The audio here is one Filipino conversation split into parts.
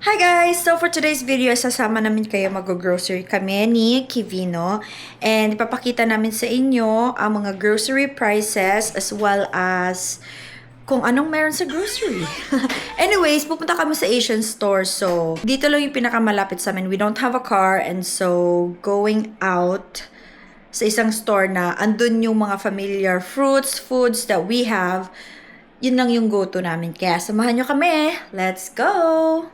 Hi guys! So for today's video, sasama namin kayo mag-grocery kami ni Kivino. And ipapakita namin sa inyo ang mga grocery prices as well as kung anong meron sa grocery. Anyways, pupunta kami sa Asian store. So, dito lang yung pinakamalapit sa amin. We don't have a car and so going out sa isang store na andun yung mga familiar fruits, foods that we have, yun lang yung go-to namin. Kaya samahan nyo kami. Let's go!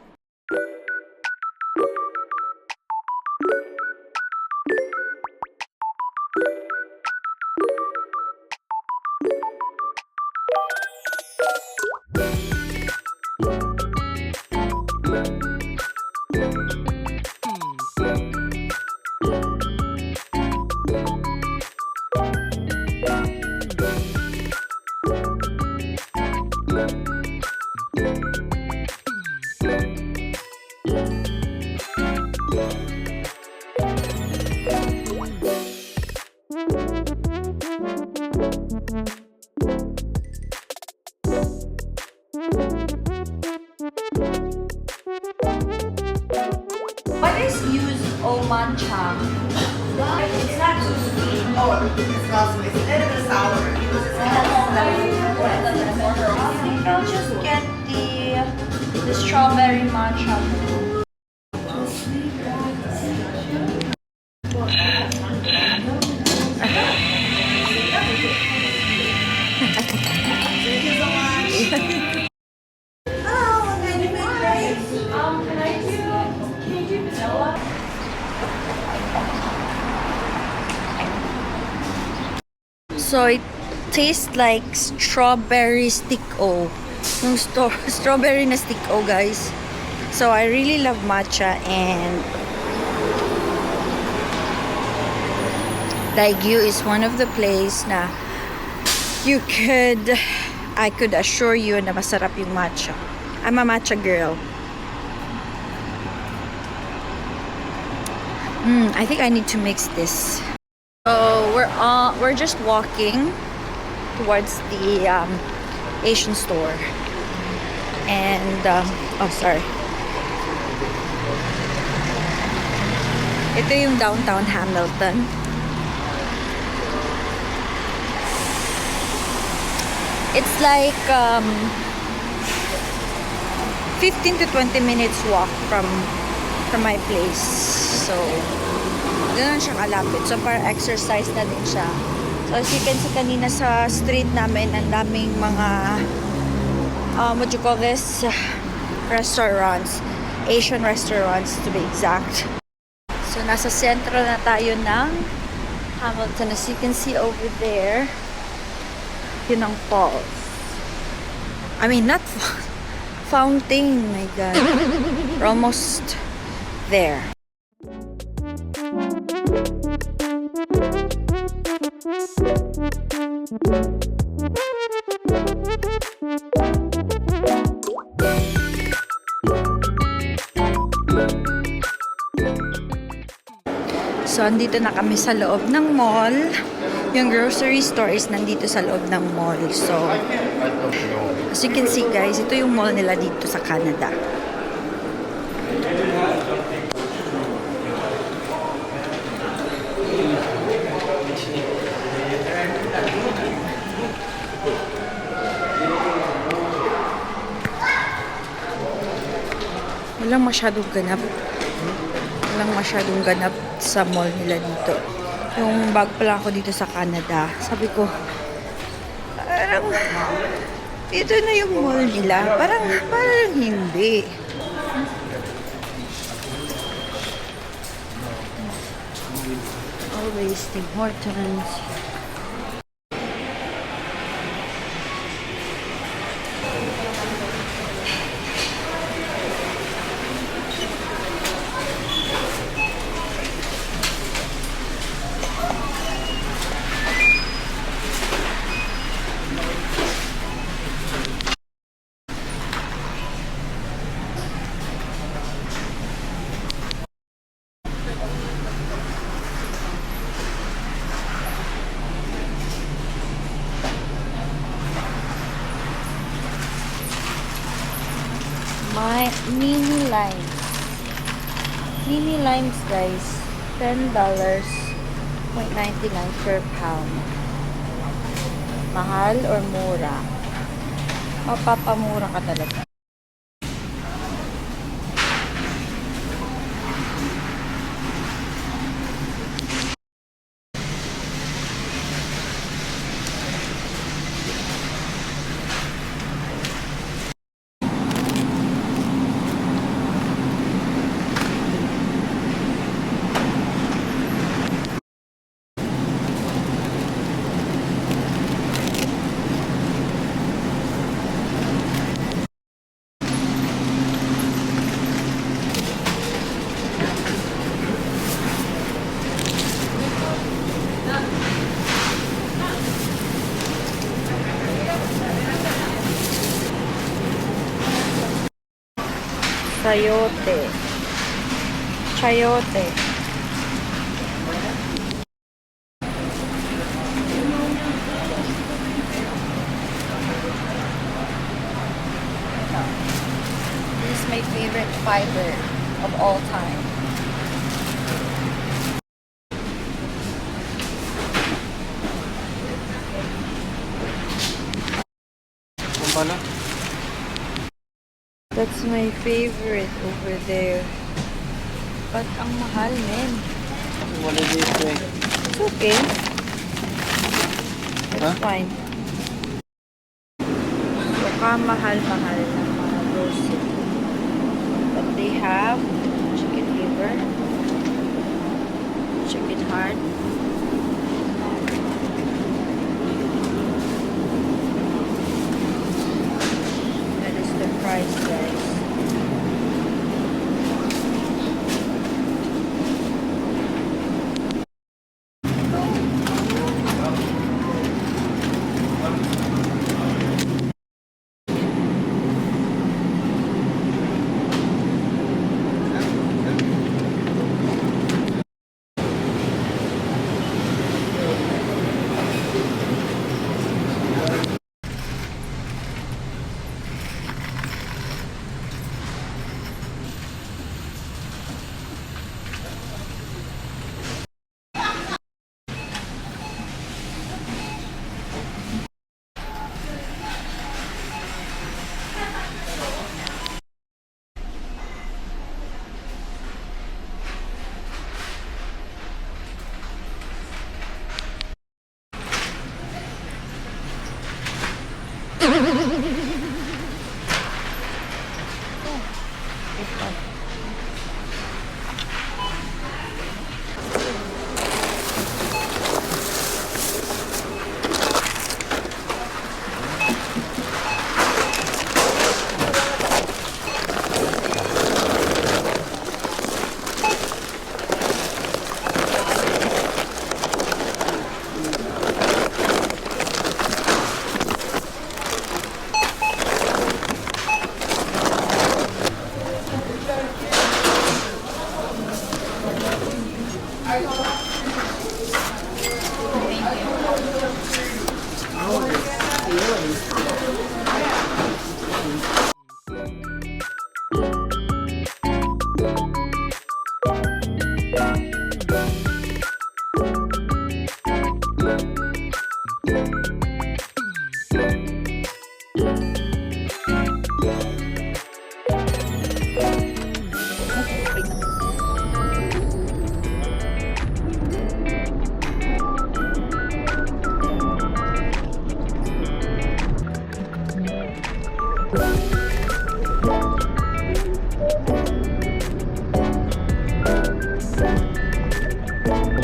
What is used omanchang? It's not too sweet. Oh, it's not sweet. It's a little bit sour because it's I think I'll just get the strawberry matcha. So it tastes like strawberry stick-o. Yung strawberry na stick-o, guys. So I really love matcha and Daigyu is one of the place na I could assure you na masarap yung matcha. I'm a matcha girl. I think I need to mix this. So we're just walking towards the Asian store, and oh sorry, ito yung downtown Hamilton. It's like 15 to 20 minutes walk from my place. So ganoon siya kalapit. So, para exercise na din siya. So, as you can see kanina sa street namin, ang daming mga, what you call this, restaurants. Asian restaurants, to be exact. So, nasa sentro na tayo ng Hamilton. As you can see over there, yun ang falls. I mean, not fountain, my God. We're almost there. So, andito na kami sa loob ng mall. Yung grocery store is nandito sa loob ng mall. So, as you can see guys, ito yung mall nila dito sa Canada. Walang masyadong ganap sa mall nila dito. Yung bago pa lang ako dito sa Canada, sabi ko, parang ito na yung mall nila. Parang hindi. Always Tim Hortons. My mini limes. Mini limes, guys. $10.99 per pound. Mahal or mura? Mapapamura ka talaga. Chayote. Chayote. This is my favorite fiber of all time. Pala. That's my favorite over there. But ang mahal, men. Wala dito eh. It's okay. It's Huh? fine. So, kamahal-mahal ng mga grocery. But they have chicken liver, chicken heart, that is the price, guys.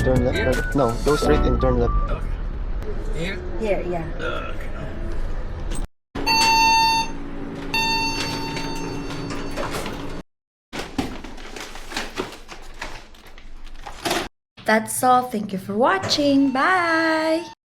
Turn left? No, go straight and turn left. Here, yeah. That's all. Thank you for watching. Bye!